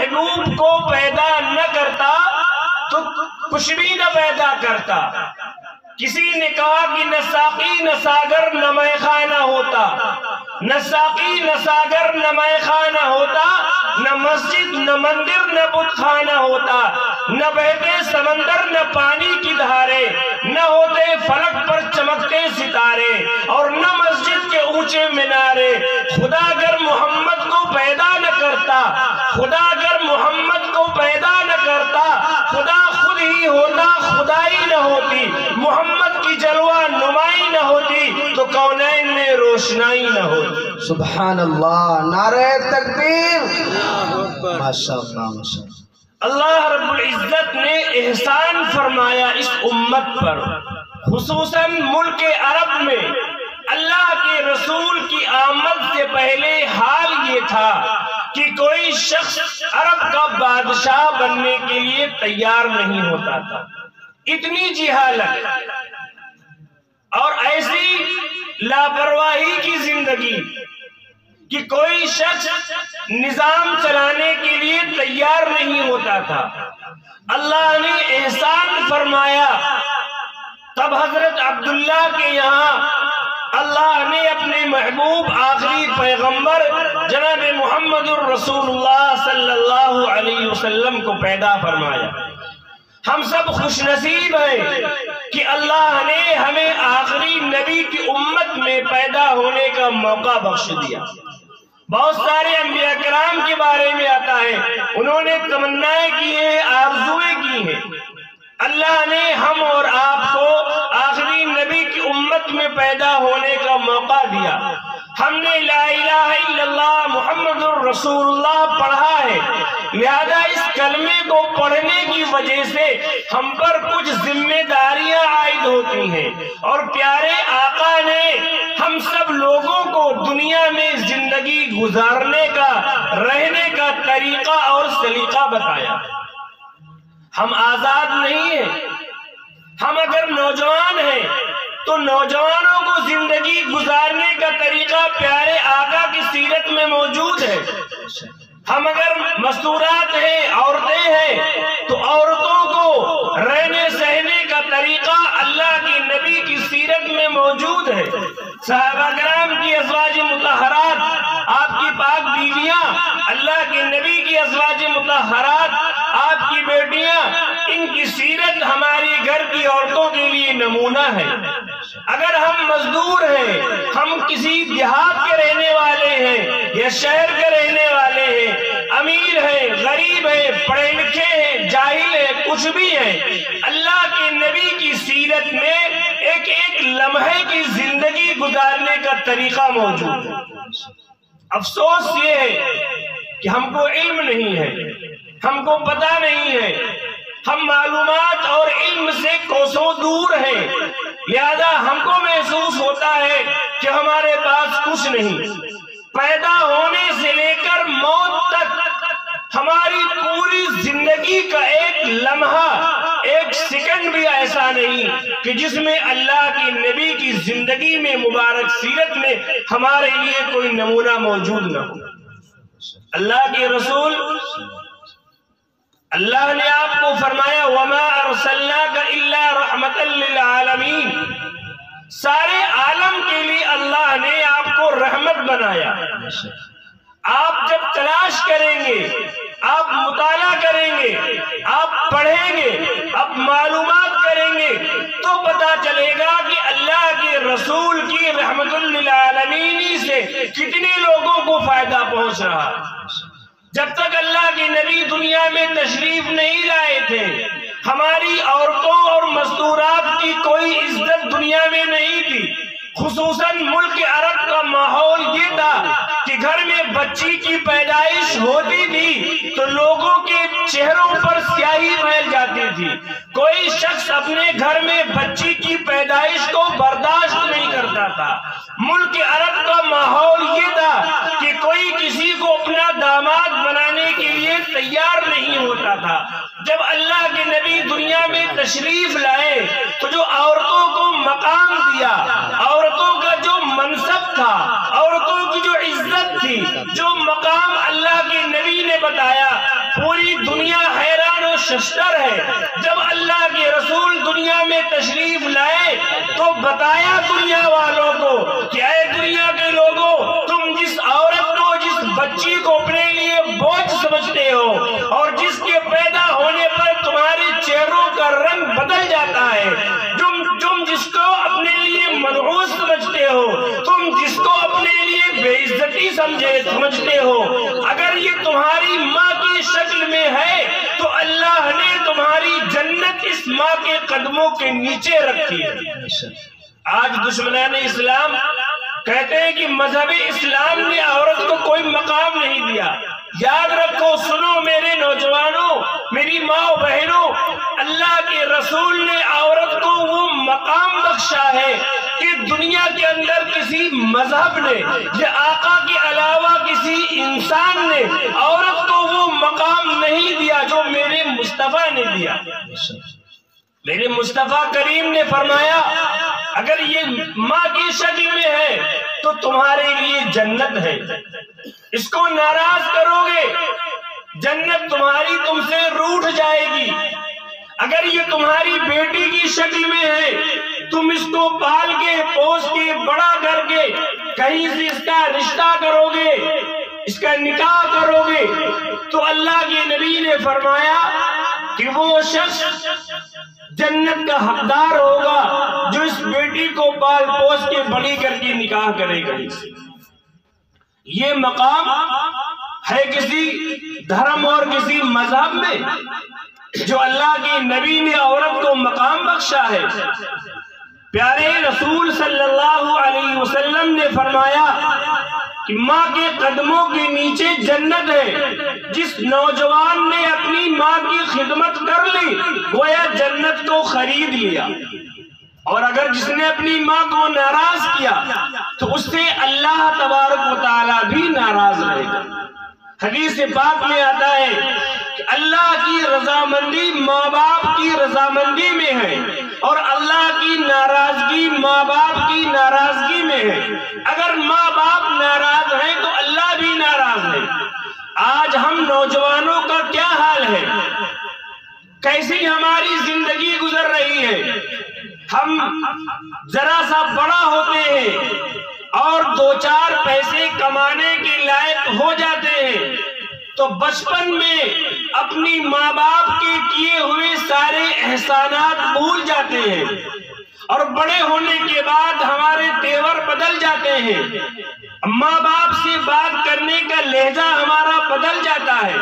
محبوب کو پیدا نہ کرتا تو کچھ بھی نہ پیدا کرتا۔ کسی نے کہا کہ نہ ساقی نہ ساگر نہ مے خانہ ہوتا، نہ ساقی نہ ساگر نہ مے خانہ ہوتا، نہ مسجد نہ مندر نہ بت خانہ ہوتا، نہ بہتے سمندر نہ پانی کی دھارے، نہ ہوتے فلک پر چمکتے ستارے، اور نہ مسجد کے اونچے مینارے۔ خدا اگر محمد کو پیدا نہ کرتا، خدا اگر محمد کو پیدا نہ کرتا، خدا خود ہی ہوتا، خدائی نہ ہوتی، محمد کی جلوہ نمائی نہ ہوتی، تو کونین میں روشنائی نہ ہوتی۔ سبحان اللہ، نعرہ تکبیر، ماشاءاللہ ماشاءاللہ۔ اللہ رب العزت نے احسان فرمایا اس امت پر، خصوصاً ملک عرب میں۔ اللہ کے رسول کی آمد سے پہلے حال یہ تھا کہ کوئی شخص عرب کا بادشاہ بننے کے لیے تیار نہیں ہوتا تھا۔ اتنی جہالت اور ایسی لاپرواہی کی زندگی کہ کوئی شخص نظام چلانے کے لیے تیار نہیں ہوتا تھا۔ اللہ نے احسان فرمایا، تب حضرت عبداللہ کے یہاں اللہ نے اپنے محبوب آخری پیغمبر جناب محمد الرسول اللہ صلی اللہ علیہ وسلم کو پیدا فرمایا۔ ہم سب خوش نصیب ہیں کہ اللہ نے ہمیں آخری نبی کی امت میں پیدا ہونے کا موقع بخش دیا۔ بہت سارے انبیاء کرام کے بارے میں آتا ہے، انہوں نے تمنائیں کی ہیں، آرزویں کی ہیں۔ اللہ نے ہم اور آپ کو آخری نبی کی امت میں پیدا ہونے کا موقع دیا۔ ہم نے لا الہ الا اللہ محمد الرسول اللہ پڑھا ہے، لہذا اس کلمے کو پڑھنے کی وجہ سے ہم پر کچھ ذمہ داریاں عائد ہوتی ہیں، اور پیارے آقا نے ہم سب لوگوں کو دنیا میں زندگی گزارنے کا، رہنے کا طریقہ اور سلیقہ بتایا۔ ہم آزاد نہیں ہیں۔ ہم اگر نوجوان ہیں تو نوجوانوں کو زندگی گزارنے کا طریقہ پیارے آقا کی سیرت میں موجود ہے۔ ہم اگر مستورات ہیں، عورتیں ہیں، تو عورتوں کو رہنے سہنے کا طریقہ اللہ کی نبی کی سیرت میں موجود ہے۔ صحابہ کرام کی ازواج مطہرات، آپ کی پاک بیویاں، اللہ کے نبی کی ازواج مطہرات، آپ کی بیٹیاں، ان کی سیرت ہماری گھر کی عورتوں کے لیے نمونہ ہے۔ اگر ہم مزدور ہیں، ہم کسی دیہات کے رہنے والے ہیں یا شہر کے رہنے والے ہیں، امیر ہیں، غریب ہیں، پڑھے لکھے ہیں، جاہل ہیں، کچھ بھی ہیں، اللہ کے نبی کی سیرت میں ایک ایک لمحے کی زندگی گزارنے کا طریقہ موجود ہے۔ افسوس یہ ہے کہ ہم کو علم نہیں ہے، ہم کو پتہ نہیں ہے، ہم معلومات اور علم سے کوسوں دور ہیں، لہذا ہم کو محسوس ہوتا ہے کہ ہمارے پاس کچھ نہیں۔ پیدا ہونے سے لے کر موت تک ہماری پوری زندگی کا ایک لمحہ، ایک سیکنڈ بھی ایسا نہیں کہ جس میں اللہ کی نبی کی زندگی میں، مبارک سیرت میں ہمارے لیے کوئی نمونہ موجود نہ ہو۔ اللہ کے رسول، اللہ نے آپ کو فرمایا وَمَا أَرْسَلْنَاكَ إِلَّا رَحْمَةً لِلْعَالَمِينَ، سارے عالم کے لیے اللہ نے آپ کو رحمت بنایا۔ آپ جب تلاش کریں گے، آپ مطالعہ کریں گے، آپ پڑھیں گے، آپ معلومات کریں گے، تو پتا چلے گا کہ اللہ کے رسول کی رحمت للعالمین سے کتنے لوگوں کو فائدہ پہنچ رہا۔ جب تک اللہ کے نبی دنیا میں تشریف نہیں لائے تھے، ہماری عورتوں اور مستورات کی کوئی عزت دنیا میں نہیں تھی۔ خصوصاً ملک عرب کا ماحول یہ تھا کہ گھر میں بچی کی پیدائش ہوتی تھی تو لوگوں کے چہروں پر سیاہی پھیل جاتی تھی۔ کوئی شخص اپنے گھر میں بچی کی پیدائش کو برداشت نہیں کرتا تھا۔ ملک عرب کا ماحول یہ تھا کہ کوئی کسی کو اپنا داماد بنانے کے لیے تیار نہیں ہوتا تھا۔ جب اللہ کے نبی دنیا میں تشریف لائے تو جو عورتوں کو مقام دیا، عورتوں کا جو منصب تھا، عورتوں کی جو عزت تھی، جو مقام اللہ کے نبی نے بتایا، ششتر ہے۔ جب اللہ کے رسول دنیا میں تشریف لائے تو بتایا دنیا والوں کو کہ اے دنیا کے لوگوں، تم جس عورت کو، جس بچی کو اپنے لیے بوجھ سمجھتے ہو اور جس کے پیدا ہونے پر تمہارے چہروں کا رنگ بدل جاتا ہے، تم جس کو اپنے لیے منحوس سمجھتے ہو، تم جس کو اپنے لیے بے عزتی سمجھتے ہو، اگر یہ تمہاری ماں کی شکل میں ہے تو اللہ نے تمہاری جنت اس ماں کے قدموں کے نیچے رکھی ہے۔ آج دشمنان اسلام کہتے ہیں کہ مذہب اسلام نے عورت کو کوئی مقام نہیں دیا۔ یاد رکھو، سنو میرے نوجوانوں، میری ماں و بہنوں، اللہ کے رسول نے عورت کو وہ مقام بخشا ہے کہ دنیا کے اندر کسی مذہب نے یا آقا کے علاوہ کسی انسان نے عورت کو وہ مقام نہیں دیا جو میرے مصطفیٰ نے دیا۔ میرے مصطفیٰ کریم نے فرمایا اگر یہ ماں کی شکل میں ہے تو تمہارے لیے جنت ہے، اس کو ناراض کرو گے جنت تمہاری تم سے روٹھ جائے گی۔ اگر یہ تمہاری بیٹی کی شکل میں ہے، تم اس کو پال کے پوس کے بڑا کر کے کہیں سے اس کا رشتہ کرو گے، اس کا نکاح کرو گے، تو اللہ کے نبی نے فرمایا کہ وہ شخص جنت کا حقدار ہوگا جو اس بیٹی کو پال پوس کے بڑی کر کے نکاح کرے گا۔ یہ مقام ہے کسی دھرم اور کسی مذہب میں جو اللہ کے نبی نے عورت کو مقام بخشا ہے؟ پیارے رسول صلی اللہ علیہ وسلم نے فرمایا کہ ماں کے قدموں کے نیچے جنت ہے۔ جس نوجوان نے اپنی ماں کی خدمت کر لی گویا جنت کو خرید لیا، اور اگر جس نے اپنی ماں کو ناراض کیا تو اس سے اللہ تبارک و تعالیٰ بھی ناراض رہے گا۔ حدیث پاک میں آتا ہے کہ اللہ کی رضامندی ماں باپ کی رضامندی میں ہے اور اللہ کی ناراضگی ماں باپ کی ناراضگی میں ہے۔ اگر ماں باپ ناراض ہیں تو اللہ بھی ناراض ہے۔ آج ہم نوجوانوں کا کیا حال ہے، کیسی ہماری زندگی گزر رہی ہے؟ ہم ذرا سا بڑا ہوتے ہیں اور دو چار پیسے کمانے کے لائق ہو جاتے ہیں تو بچپن میں اپنی ماں باپ کے کیے ہوئے سارے احسانات بھول جاتے ہیں، اور بڑے ہونے کے بعد ہمارے تیور بدل جاتے ہیں، ماں باپ سے بات کرنے کا لہجہ ہمارا بدل جاتا ہے۔